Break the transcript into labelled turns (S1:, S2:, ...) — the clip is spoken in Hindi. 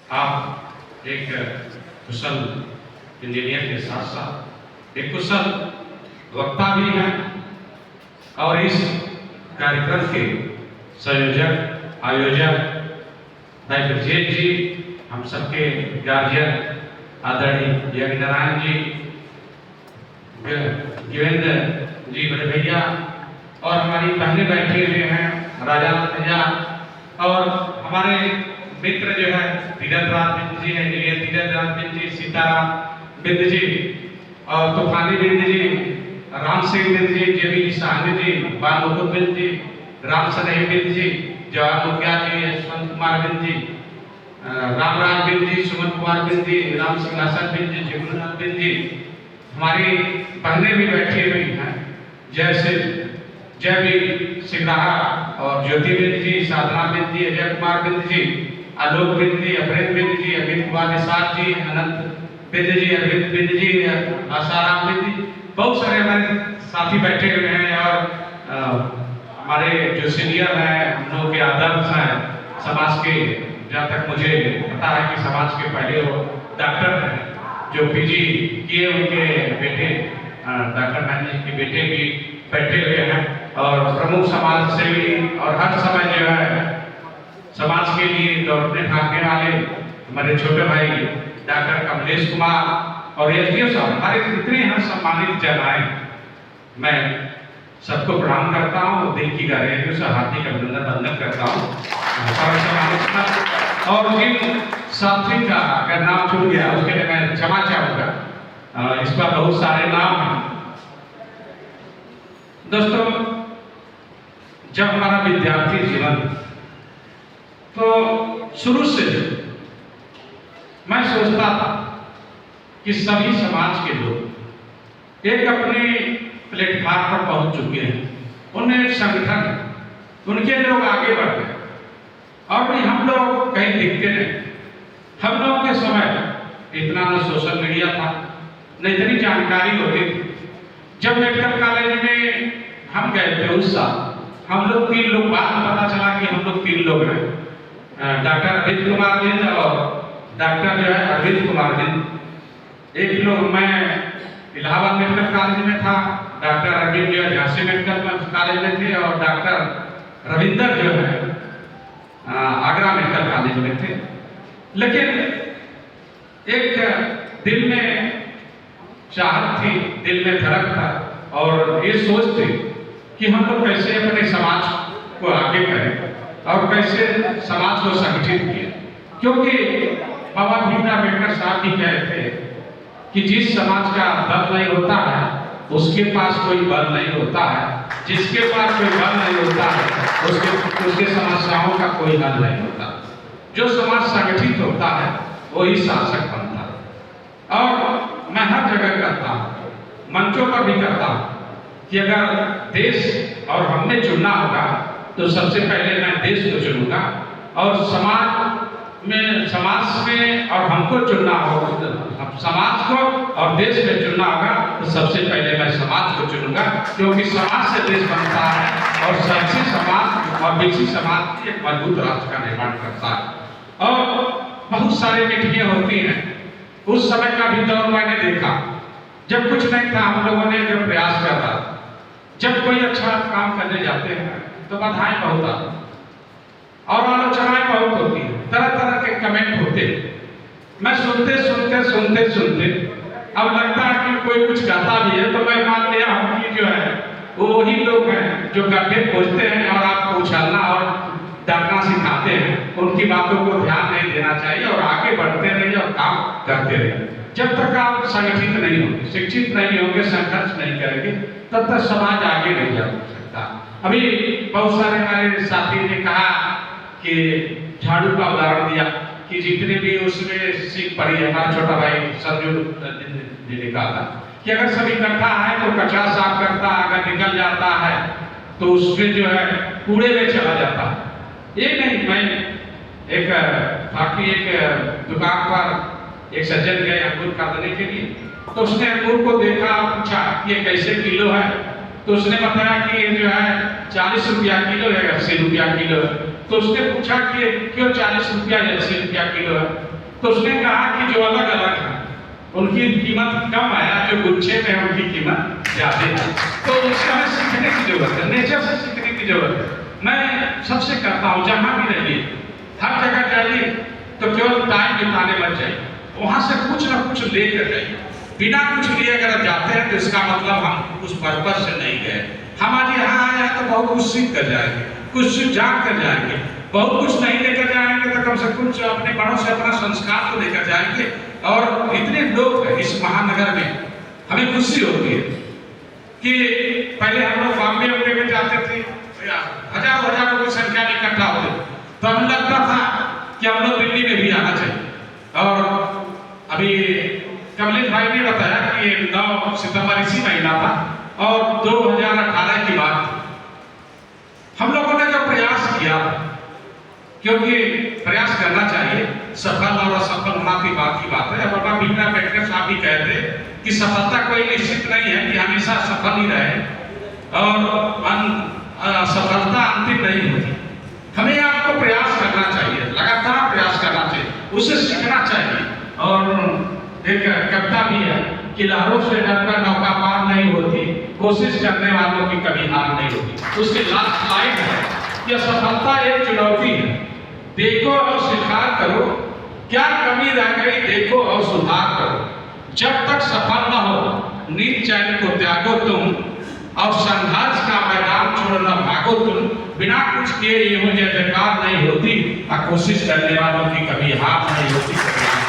S1: आप एक कुशल इंजीनियर के साथ साथ एक कुशल वक्ता भी हैं और इस कार्यक्रम के संयोजक आयोजक भाई ब्रजेश जी, हम सबके गार्जियन आदरणीय यज्ञ नारायण जी, गिवेंद्र जी बड़े भैया और हमारी बहनें बैठी हुए हैं, राजा भैया और हमारे मित्र जो है तीरथ राज बिंद जी, इंजीनियर तीरथ राज बिंद जी, सीताराम बिंद जी और तूफानी बिंद जी, राम सिंह बिंद जी, जेबी साहनी जी, बाल मुकुंद बिंद जी, राम सनेही बिंद जी, जवाहर मुखिया जी, यशवंत कुमार बिंद जी, रामराज बिंद जी, सुमन कुमार बिंद जी, राम सिंहासन बिंद जी, जगन्नाथ बिंद जी, हमारी बहनें भी बैठी हुई हैं, जैसे जयवीर सिंघारा और ज्योति बिंद जी, साधना बिंद जी, अजय कुमार बिंद जी, आलोक बिंद जी, अभ्रेत बिंद जी, अमित कुमार निषाद जी, अनंत बिंद जी, अरविंद बिंद जी, आसाराम बिंद जी, बहुत सारे हमारे साथी बैठे हुए हैं और हमारे जो सीनियर हैं, हम लोग के आदर्श हैं समाज के, जहाँ तक मुझे पता है कि समाज के पहले वो डॉक्टर हैं जो पीजी किए, उनके बेटे डॉक्टर नानी जी के बेटे भी बैठे हुए हैं और प्रमुख समाज सेवी और हर समय जो है समाज के लिए दौड़ने भागने वाले हमारे छोटे भाई डॉक्टर कमलेश कुमार और एसडीओ साहब, हमारे जितने यहाँ सम्मानित जन आए, मैं सबको प्रणाम करता हूँ, दिल की गहराइयों से हार्दिक अभिनंदन वंदन करता हूँ और जिन साथी का अगर नाम छूट गया उसके लिए मैं क्षमा चाहूँगा, इस पर बहुत सारे नाम हैं। दोस्तों, जब हमारा विद्यार्थी जीवन तो शुरू से मैं सोचता था कि सभी समाज के लोग एक अपने प्लेटफार्म पर पहुंच चुके हैं, उन्हें एक संगठन, उनके लोग आगे बढ़ गए और भी हम लोग कहीं दिखते नहीं। हम लोग के समय इतना न सोशल मीडिया था, न इतनी जानकारी होती थी। जब मेडिकल कॉलेज में हम गए थे उस साल, हम लोग 3 लोग, बाद में पता चला कि हम लोग 3 लोग हैं, डॉक्टर अरविंद कुमार बिंद और डॉक्टर जो है अरविंद कुमार बिंद। एक लोग मैं इलाहाबाद मेडिकल कॉलेज में था, डॉक्टर अरविंद जो है झांसी मेडिकल कॉलेज में थे और डॉक्टर रविंदर जो है आगरा मेडिकल कॉलेज में थे। लेकिन एक दिल में चाहत थी, दिल में धड़क था और ये सोच थी कि हम लोग कैसे अपने समाज को आगे करें और कैसे समाज को संगठित किए, क्योंकि बाबा भीमराव अम्बेडकर साहब भी कहते थे कि जिस समाज का बल नहीं होता है उसके पास कोई बल नहीं होता है, जिसके पास कोई बल नहीं होता है उसके समस्याओं का कोई हल नहीं होता। जो समाज संगठित होता है वही शासक बनता है। और मैं हर जगह करता हूँ, मंचों पर भी करता हूँ कि अगर देश और हमने चुनना होगा तो सबसे पहले मैं देश को चुनूंगा और समाज में और हमको चुनना होगा, समाज को और देश में चुनना होगा तो सबसे पहले मैं समाज को चुनूंगा, क्योंकि समाज से देश बनता है और सबसे समाज और विकसित समाज एक मजबूत राष्ट्र का निर्माण करता है। और बहुत सारी मीटिंगें होती हैं, उस समय का भी दौर मैंने देखा जब कुछ नहीं था, हम लोगों ने जो प्रयास करता, जब कोई अच्छा काम करने जाते हैं तो बाधाएं बहुत आती और आलोचनाएं बहुत होती है, तरह तरह के कमेंट होते हैं। मैं सुनते अब लगता है कि कोई कुछ कहता भी है तो मैं मान लिया हूं कि जो है वो वही लोग हैं जो गड्ढे खोजते हैं और आपको उछालना और डरना सिखाते हैं। उनकी बातों को ध्यान नहीं देना चाहिए और आगे बढ़ते रहिए और काम करते रहिए। जब तक आप संगठित नहीं होंगे, शिक्षित नहीं होंगे, संघर्ष नहीं करेंगे, तब तक समाज आगे नहीं जा सकता। अभी बहुत सारे हमारे साथी ने कहा कि झाड़ू का उदाहरण दिया कि जितने भी उसमें सीख पड़ी है, हमारा छोटा भाई सरजू ने कहा था कि अगर सब इकट्ठा है तो कचरा साफ करता, अगर निकल जाता है तो उसमें जो है कूड़े में चला जाता है। ये नहीं, मैं एक दुकान पर एक सज्जन गए अंगूर खरीदने के लिए, तो उसने अंगूर को देखा, पूछा कि ये कैसे किलो है, तो उसने बताया कि ये जो है 40 रुपया किलो है, 80 रुपया किलो है। तो उसने पूछा कि क्यों 40 रुपया या 80 रुपया किलो है? तो उसने कहा कि जो अलग अलग है उनकी कीमत कम आया, जो गुच्छे में है उनकी कीमत ज्यादा है। तो उससे हमें सीखने की जरूरत है, नेचर से सीखने की जरूरत है। मैं सबसे कहता हूँ जहाँ भी रहिए, हर जगह जाइए तो केवल टाइम बिताने मत जाइए, वहाँ से कुछ ना कुछ लेकर जाइए। बिना कुछ लिए अगर जाते हैं तो इसका मतलब हम उस पर्पज से नहीं गए। हमारे यहाँ आए हैं तो बहुत कुछ सीख कर जाएंगे, कुछ जान कर जाएंगे। बहुत कुछ नहीं लेकर जाएंगे तो कम से कम अपने बड़ों से अपना संस्कार तो लेकर जाएंगे। और इतने लोग इस महानगर में, हमें खुशी होती है कि पहले हम लोग बॉम्बे में जाते थे, हजारों लोगों की संख्या में इकट्ठा होते, तो हमें लगता था कि हम लोग दिल्ली में भी आना चाहिए। और अभी कमलेश भाई ने बताया कि 9 सितंबर इसी महीना था और 2018 की बात हम लोगों ने जो प्रयास किया, क्योंकि प्रयास करना चाहिए, सफल और असफल होना की बात है। बाबा भीमराव अम्बेडकर साहब भी कहते कि सफलता कोई निश्चित नहीं है कि हमेशा सफल ही रहे, और सफलता अंतिम नहीं होती। हमें आपको प्रयास करना चाहिए, लगातार प्रयास करना चाहिए, उसे सीखना चाहिए। और एक कविता भी है कि लहरों से डरकर नौका पार नहीं होती, कोशिश करने वालों की कभी हार नहीं होती। उसकी लास्ट लाइन है कि असफलता एक चुनौती है, देखो और स्वीकार करो, क्या कमी रह गई देखो और सुधार करो। जब तक सफल न हो नींद चैन को त्यागो तुम, और संघर्ष का मैदान छोड़ न भागो तुम। बिना कुछ किए ये मुझे बेकार नहीं होती, और कोशिश करने वालों की कभी हार नहीं होती।